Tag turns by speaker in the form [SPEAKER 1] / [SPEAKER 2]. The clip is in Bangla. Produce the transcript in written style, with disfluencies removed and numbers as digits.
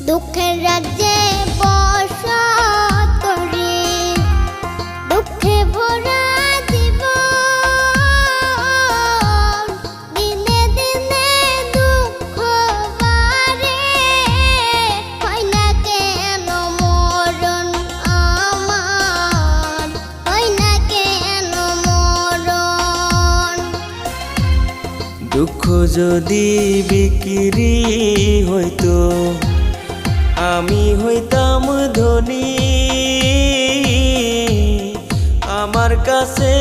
[SPEAKER 1] দুঃখের রাজ্যে বসত রে, দুঃখে ভরা জীবন, দিনে দিনে দুঃখ বাড়ে, হয় না কেন মরণ আমার, হয় না কেন মরণ।
[SPEAKER 2] দুঃখ যদি বিক্রি হইতো আমি হইতাম ধনী, আমার কাছে